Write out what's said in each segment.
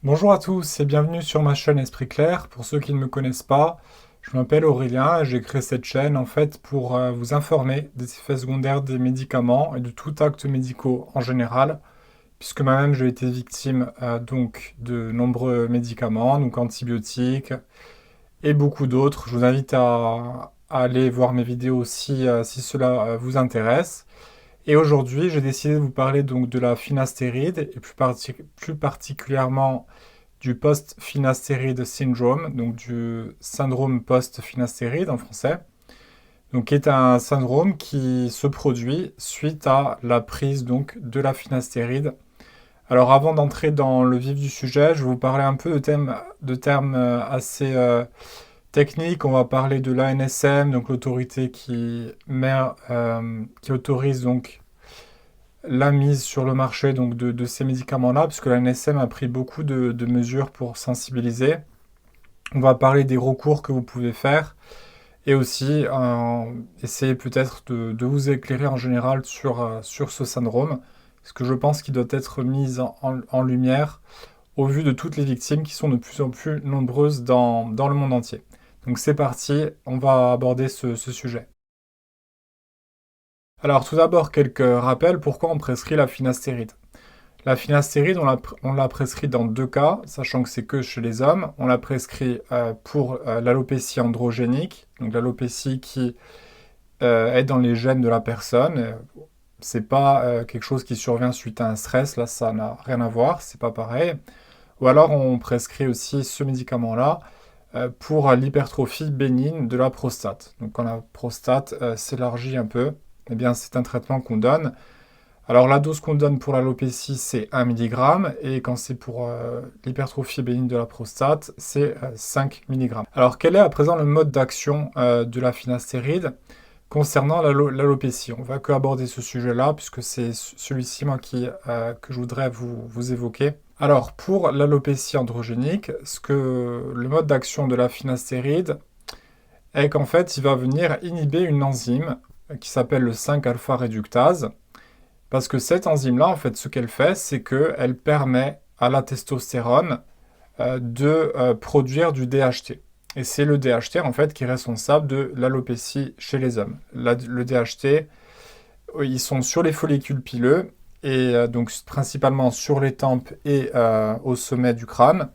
Bonjour à tous et bienvenue sur ma chaîne Esprit Clair. Pour ceux qui ne me connaissent pas, je m'appelle Aurélien et j'ai créé cette chaîne en fait pour vous informer des effets secondaires des médicaments et de tout acte médicaux en général, puisque moi-même j'ai été victime donc de nombreux médicaments, donc antibiotiques et beaucoup d'autres. Je vous invite à aller voir mes vidéos si cela vous intéresse. Et aujourd'hui, j'ai décidé de vous parler donc de la finastéride et plus particulièrement du post-finastéride syndrome, donc du syndrome post-finastéride en français, donc qui est un syndrome qui se produit suite à la prise donc de la finastéride. Alors avant d'entrer dans le vif du sujet, je vais vous parler un peu de termes assez techniques. On va parler de l'ANSM, donc l'autorité qui autorise donc la mise sur le marché donc de ces médicaments-là, puisque la NSM a pris beaucoup de mesures pour sensibiliser. On va parler des recours que vous pouvez faire et aussi essayer peut-être de vous éclairer en général sur ce syndrome, parce que je pense qu'il doit être mis en lumière au vu de toutes les victimes qui sont de plus en plus nombreuses dans le monde entier. Donc c'est parti, on va aborder ce sujet. Alors tout d'abord, quelques rappels, pourquoi on prescrit la finastéride. La finastéride, on l'a prescrit dans deux cas, sachant que c'est que chez les hommes. On l'a prescrit pour l'alopécie androgénique, donc l'alopécie qui est dans les gènes de la personne. C'est pas quelque chose qui survient suite à un stress, là ça n'a rien à voir, c'est pas pareil. Ou alors on prescrit aussi ce médicament-là pour l'hypertrophie bénigne de la prostate. Donc quand la prostate s'élargit un peu, eh bien c'est un traitement qu'on donne. Alors la dose qu'on donne pour l'alopécie, c'est 1 mg, et quand c'est pour l'hypertrophie bénigne de la prostate, c'est 5 mg. Alors quel est à présent le mode d'action de la finastéride concernant l'alopécie? On va que aborder ce sujet-là, puisque c'est celui-ci que je voudrais vous évoquer. Alors pour l'alopécie androgénique, le mode d'action de la finastéride est qu'en fait, il va venir inhiber une enzyme qui s'appelle le 5-alpha réductase. Parce que cette enzyme-là, en fait, ce qu'elle fait, c'est qu'elle permet à la testostérone de produire du DHT. Et c'est le DHT, en fait, qui est responsable de l'alopécie chez les hommes. Le DHT, ils sont sur les follicules pileux, et donc principalement sur les tempes et au sommet du crâne.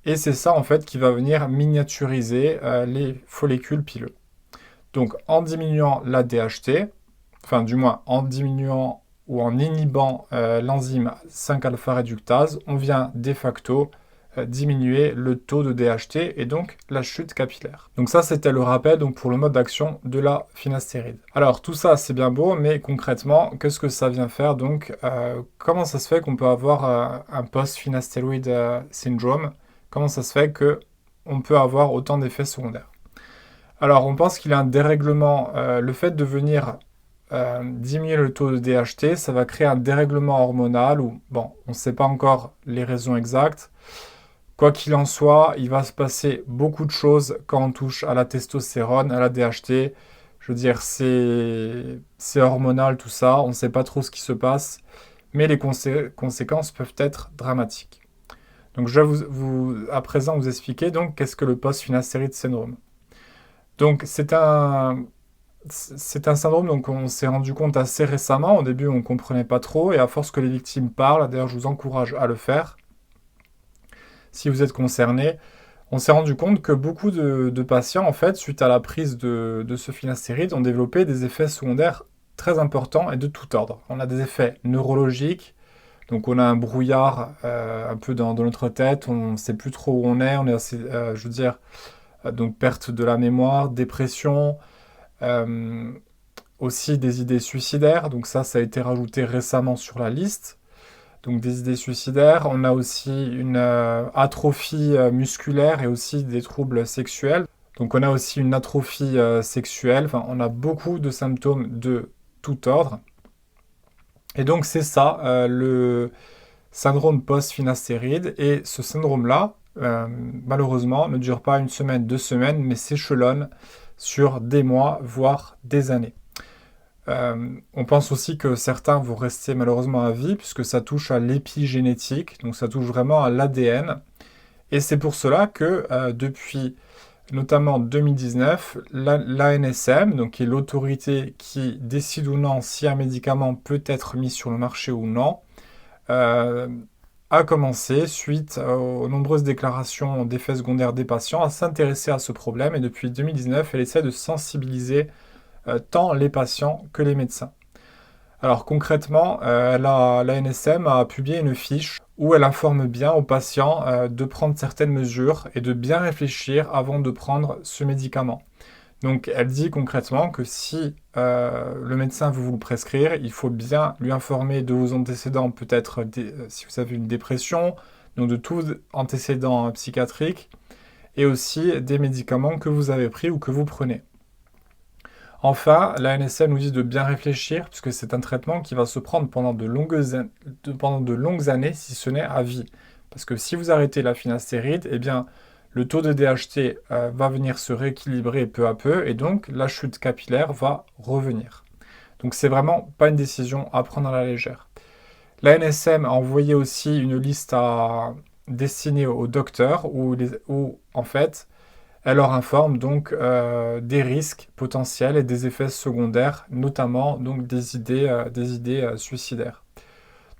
Et c'est ça, en fait, qui va venir miniaturiser les follicules pileux. Donc, en diminuant la DHT, enfin, du moins, en diminuant ou en inhibant l'enzyme 5-alpha réductase, on vient de facto diminuer le taux de DHT et donc la chute capillaire. Donc ça, c'était le rappel donc, pour le mode d'action de la finastéride. Alors tout ça, c'est bien beau, mais concrètement, qu'est-ce que ça vient faire? Donc, comment ça se fait qu'on peut avoir un post-finastéroïde syndrome? Comment ça se fait qu'on peut avoir autant d'effets secondaires? Alors, on pense qu'il y a un dérèglement. Le fait de venir diminuer le taux de DHT, ça va créer un dérèglement hormonal ou, bon, on ne sait pas encore les raisons exactes. Quoi qu'il en soit, il va se passer beaucoup de choses quand on touche à la testostérone, à la DHT. Je veux dire, c'est hormonal tout ça, on ne sait pas trop ce qui se passe, mais les conséquences peuvent être dramatiques. Donc je vais à présent vous expliquer donc qu'est-ce que le post-finastéride syndrome. Donc c'est un syndrome donc on s'est rendu compte assez récemment. Au début, on ne comprenait pas trop et à force que les victimes parlent, d'ailleurs, je vous encourage à le faire si vous êtes concerné. On s'est rendu compte que beaucoup de patients, en fait, suite à la prise de ce finastéride, ont développé des effets secondaires très importants et de tout ordre. On a des effets neurologiques, donc on a un brouillard un peu dans notre tête, on ne sait plus trop où on est assez, je veux dire, donc perte de la mémoire, dépression, euh, aussi des idées suicidaires, donc ça a été rajouté récemment sur la liste. Donc des idées suicidaires, on a aussi une atrophie musculaire et aussi des troubles sexuels. Donc on a aussi une atrophie sexuelle, enfin on a beaucoup de symptômes de tout ordre. Et donc c'est ça le syndrome post-finastéride. Et ce syndrome-là, malheureusement, ne dure pas une semaine, 2 semaines, mais s'échelonne sur des mois, voire des années. On pense aussi que certains vont rester malheureusement à vie, puisque ça touche à l'épigénétique, donc ça touche vraiment à l'ADN. Et c'est pour cela que depuis notamment 2019, l'ANSM, donc qui est l'autorité qui décide ou non si un médicament peut être mis sur le marché ou non, euh, a commencé, suite aux nombreuses déclarations d'effets secondaires des patients, à s'intéresser à ce problème. Et depuis 2019, elle essaie de sensibiliser tant les patients que les médecins. Alors concrètement, l'ANSM a publié une fiche où elle informe bien aux patients de prendre certaines mesures et de bien réfléchir avant de prendre ce médicament. Donc elle dit concrètement que si le médecin veut vous le prescrire, il faut bien lui informer de vos antécédents, peut-être si vous avez une dépression, donc de tous antécédents psychiatriques, et aussi des médicaments que vous avez pris ou que vous prenez. Enfin, la NSM nous dit de bien réfléchir, puisque c'est un traitement qui va se prendre pendant de longues années, si ce n'est à vie. Parce que si vous arrêtez la finastéride, eh bien, le taux de DHT va venir se rééquilibrer peu à peu, et donc la chute capillaire va revenir. Donc c'est vraiment pas une décision à prendre à la légère. La NSM a envoyé aussi une liste destinée aux docteurs, où en fait, elle leur informe donc des risques potentiels et des effets secondaires, notamment donc des idées suicidaires.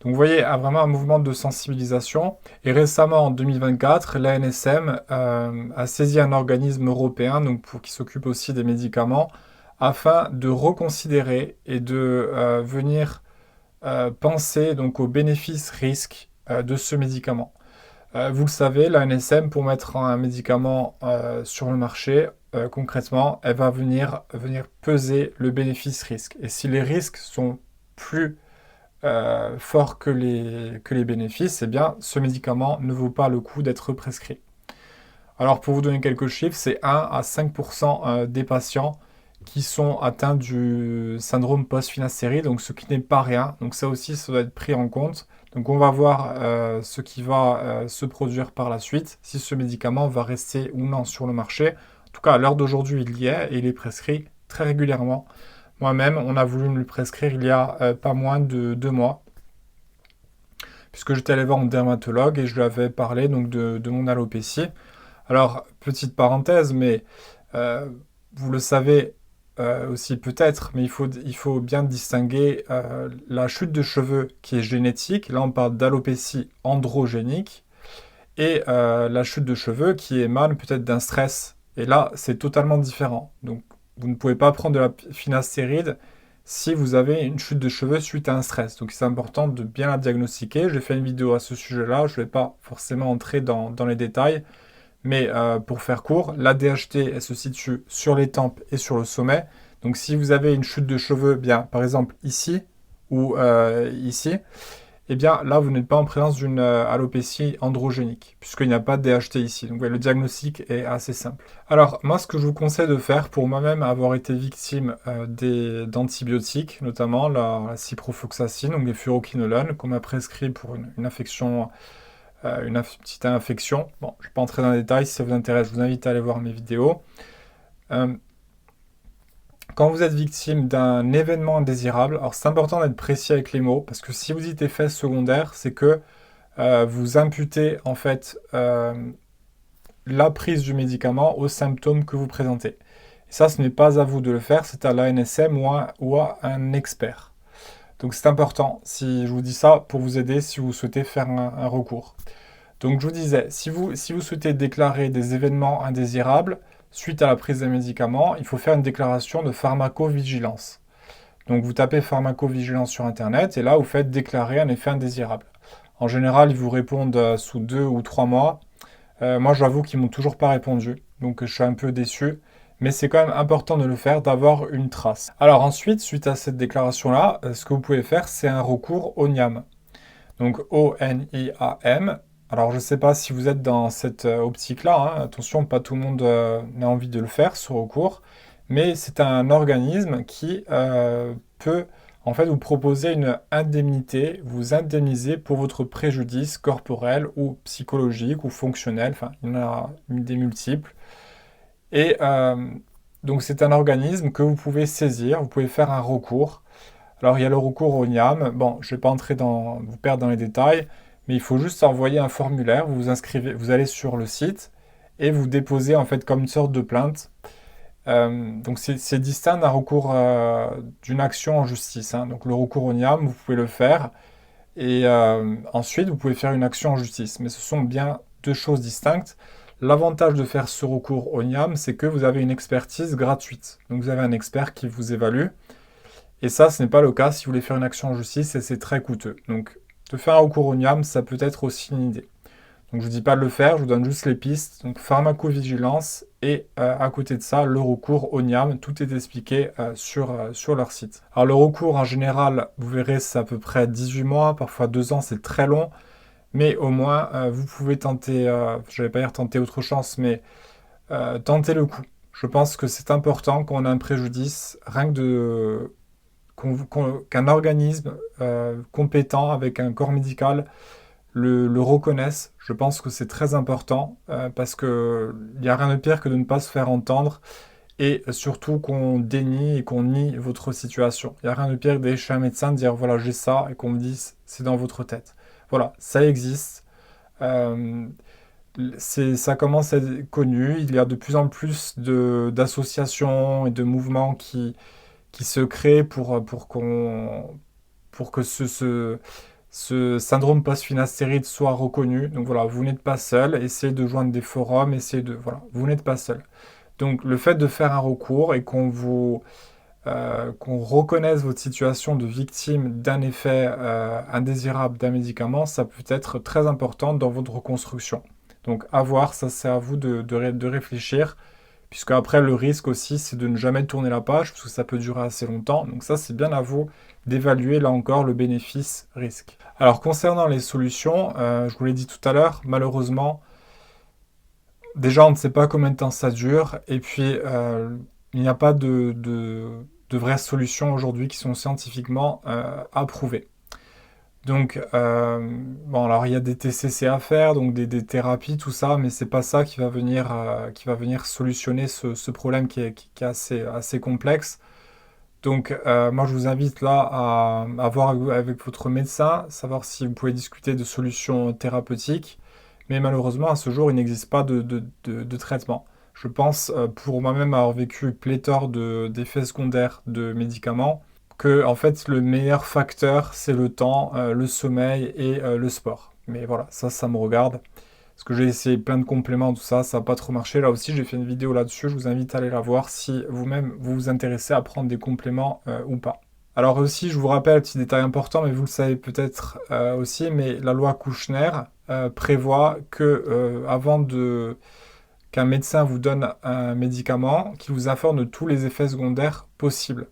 Donc vous voyez, vraiment un mouvement de sensibilisation. Et récemment, en 2024, l'ANSM a saisi un organisme européen donc qui s'occupe aussi des médicaments afin de reconsidérer et de venir penser donc aux bénéfices-risques de ce médicament. Vous le savez, la NSM, pour mettre un médicament sur le marché, concrètement, elle va venir peser le bénéfice-risque. Et si les risques sont plus forts que les bénéfices, eh bien, ce médicament ne vaut pas le coup d'être prescrit. Alors, pour vous donner quelques chiffres, c'est 1 à 5% des patients qui sont atteints du syndrome post-finastéride, donc ce qui n'est pas rien. Donc ça aussi, ça doit être pris en compte. Donc on va voir ce qui va se produire par la suite, si ce médicament va rester ou non sur le marché. En tout cas, à l'heure d'aujourd'hui, il y est et il est prescrit très régulièrement. Moi-même, on a voulu me le prescrire il y a pas moins de 2 mois, puisque j'étais allé voir mon dermatologue et je lui avais parlé donc, de mon alopécie. Alors, petite parenthèse, mais vous le savez aussi peut-être, mais il faut bien distinguer la chute de cheveux qui est génétique, là on parle d'alopécie androgénique, et la chute de cheveux qui émane peut-être d'un stress. Et là, c'est totalement différent. Donc, vous ne pouvez pas prendre de la finastéride si vous avez une chute de cheveux suite à un stress. Donc, c'est important de bien la diagnostiquer. J'ai fait une vidéo à ce sujet-là. Je ne vais pas forcément entrer dans les détails. Mais pour faire court, la DHT, elle se situe sur les tempes et sur le sommet. Donc si vous avez une chute de cheveux, bien par exemple ici ou ici, eh bien là vous n'êtes pas en présence d'une alopécie androgénique, puisqu'il n'y a pas de DHT ici. Donc le diagnostic est assez simple. Alors moi ce que je vous conseille de faire, pour moi-même avoir été victime d'antibiotiques, notamment la ciprofloxacine, donc les furoquinolones, qu'on m'a prescrit pour une infection une petite infection. Bon, je ne vais pas entrer dans les détails, si ça vous intéresse, je vous invite à aller voir mes vidéos. Quand vous êtes victime d'un événement indésirable, alors c'est important d'être précis avec les mots, parce que si vous dites effet secondaire, c'est que vous imputez en fait la prise du médicament aux symptômes que vous présentez. Et ça, ce n'est pas à vous de le faire, c'est à l'ANSM ou à un expert. Donc c'est important, si je vous dis ça, pour vous aider si vous souhaitez faire un recours. Donc je vous disais, si vous souhaitez déclarer des événements indésirables suite à la prise des médicaments, il faut faire une déclaration de pharmacovigilance. Donc vous tapez pharmacovigilance sur Internet et là vous faites déclarer un effet indésirable. En général, ils vous répondent sous 2 ou 3 mois. Moi j'avoue qu'ils m'ont toujours pas répondu, donc je suis un peu déçu. Mais c'est quand même important de le faire, d'avoir une trace. Alors ensuite, suite à cette déclaration-là, ce que vous pouvez faire, c'est un recours au NIAM. Donc O-N-I-A-M. Alors je ne sais pas si vous êtes dans cette optique-là, hein. Attention, pas tout le monde n'a envie de le faire, ce recours. Mais c'est un organisme qui peut en fait vous proposer une indemnité, vous indemniser pour votre préjudice corporel ou psychologique ou fonctionnel, enfin il y en a des multiples. Et Donc c'est un organisme que vous pouvez saisir, vous pouvez faire un recours. Alors il y a le recours au NIAM. Bon, je ne vais pas entrer vous perdre dans les détails, mais il faut juste envoyer un formulaire. Vous vous inscrivez, vous allez sur le site et vous déposez en fait comme une sorte de plainte. Donc c'est distinct d'un recours d'une action en justice, hein. Donc le recours au NIAM, vous pouvez le faire et ensuite vous pouvez faire une action en justice. Mais ce sont bien deux choses distinctes. L'avantage de faire ce recours au NIAM, c'est que vous avez une expertise gratuite. Donc vous avez un expert qui vous évalue. Et ça, ce n'est pas le cas si vous voulez faire une action en justice et c'est très coûteux. Donc de faire un recours au NIAM, ça peut être aussi une idée. Donc je ne vous dis pas de le faire, je vous donne juste les pistes. Donc pharmacovigilance et à côté de ça, le recours au NIAM, tout est expliqué sur leur site. Alors le recours en général, vous verrez, c'est à peu près 18 mois, parfois 2 ans, c'est très long. Mais au moins, vous pouvez tenter, je ne vais pas dire tenter autre chance, mais tenter le coup. Je pense que c'est important quand on a un préjudice, rien que qu'un organisme compétent avec un corps médical le reconnaissent. Je pense que c'est très important parce qu'il n'y a rien de pire que de ne pas se faire entendre et surtout qu'on dénie et qu'on nie votre situation. Il n'y a rien de pire que d'aller chez un médecin, de dire voilà j'ai ça et qu'on me dise c'est dans votre tête. Voilà, ça existe. Euh, ça commence à être connu. Il y a de plus en plus d'associations et de mouvements qui se créent pour que ce syndrome post-finastéride soit reconnu. Donc voilà, vous n'êtes pas seul, essayez de joindre des forums, voilà, vous n'êtes pas seul. Donc le fait de faire un recours et qu'on reconnaisse votre situation de victime d'un effet indésirable d'un médicament, ça peut être très important dans votre reconstruction. Donc à voir, ça c'est à vous de réfléchir, puisque après le risque aussi c'est de ne jamais tourner la page, parce que ça peut durer assez longtemps. Donc ça c'est bien à vous d'évaluer là encore le bénéfice-risque. Alors concernant les solutions, je vous l'ai dit tout à l'heure, malheureusement, déjà on ne sait pas combien de temps ça dure, et puis il n'y a pas de vraies solutions aujourd'hui qui sont scientifiquement approuvées. Donc, bon, alors il y a des TCC à faire, donc des thérapies, tout ça, mais c'est pas ça qui va venir solutionner ce problème qui est assez complexe. Donc, moi, je vous invite là à voir avec votre médecin, savoir si vous pouvez discuter de solutions thérapeutiques. Mais malheureusement, à ce jour, il n'existe pas de traitement. Je pense, pour moi-même avoir vécu pléthore d'effets secondaires de médicaments, que en fait, le meilleur facteur, c'est le temps, le sommeil et le sport. Mais voilà, ça me regarde. Parce que j'ai essayé plein de compléments, tout ça, ça n'a pas trop marché. Là aussi, j'ai fait une vidéo là-dessus. Je vous invite à aller la voir si vous-même vous vous intéressez à prendre des compléments ou pas. Alors aussi, je vous rappelle, petit détail important, mais vous le savez peut-être aussi, mais la loi Kouchner prévoit que qu'un médecin vous donne un médicament, qu'il vous informe de tous les effets secondaires possibles.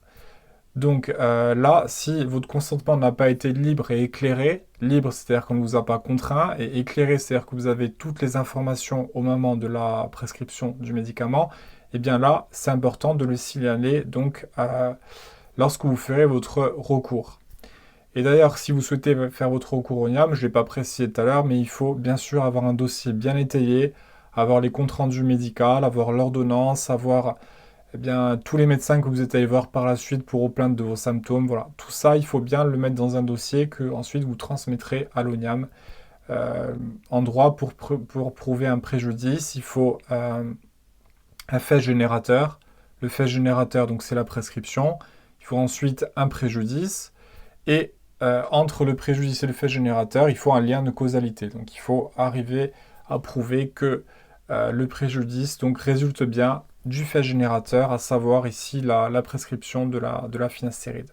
Donc là, si votre consentement n'a pas été libre et éclairé, libre c'est-à-dire qu'on ne vous a pas contraint, et éclairé c'est-à-dire que vous avez toutes les informations au moment de la prescription du médicament, et bien là, c'est important de le signaler donc lorsque vous ferez votre recours. Et d'ailleurs, si vous souhaitez faire votre recours au NIAM, je ne l'ai pas précisé tout à l'heure, mais il faut bien sûr avoir un dossier bien étayé, avoir les comptes rendus médicaux, avoir l'ordonnance, avoir eh bien, tous les médecins que vous êtes allés voir par la suite pour aux plaintes de vos symptômes. Voilà, tout ça, il faut bien le mettre dans un dossier que ensuite vous transmettrez à l'ONIAM. En droit, pour prouver un préjudice, il faut un fait générateur. Le fait générateur, donc c'est la prescription. Il faut ensuite un préjudice. Et entre le préjudice et le fait générateur, il faut un lien de causalité. Donc il faut arriver à prouver que le préjudice donc, résulte bien du fait générateur, à savoir ici la prescription de la finastéride.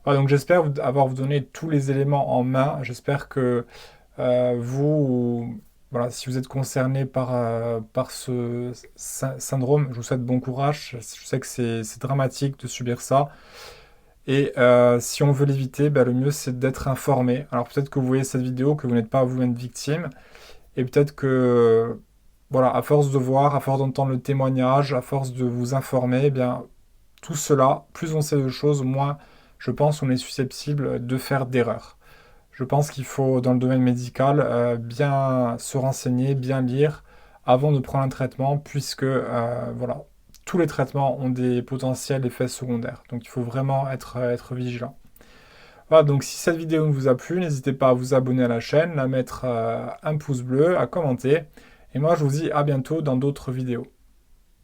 Voilà, donc j'espère avoir vous donné tous les éléments en main. J'espère que voilà, si vous êtes concerné par ce syndrome, je vous souhaite bon courage. Je sais que c'est dramatique de subir ça. Et si on veut l'éviter, ben, le mieux c'est d'être informé. Alors peut-être que vous voyez cette vidéo, que vous n'êtes pas vous-même victime, et peut-être que, voilà, à force de voir, à force d'entendre le témoignage, à force de vous informer, eh bien, tout cela, plus on sait de choses, moins je pense on est susceptible de faire d'erreurs. Je pense qu'il faut, dans le domaine médical, bien se renseigner, bien lire avant de prendre un traitement, puisque voilà, tous les traitements ont des potentiels effets secondaires. Donc il faut vraiment être vigilant. Voilà, donc si cette vidéo vous a plu, n'hésitez pas à vous abonner à la chaîne, à mettre un pouce bleu, à commenter. Et moi, je vous dis à bientôt dans d'autres vidéos.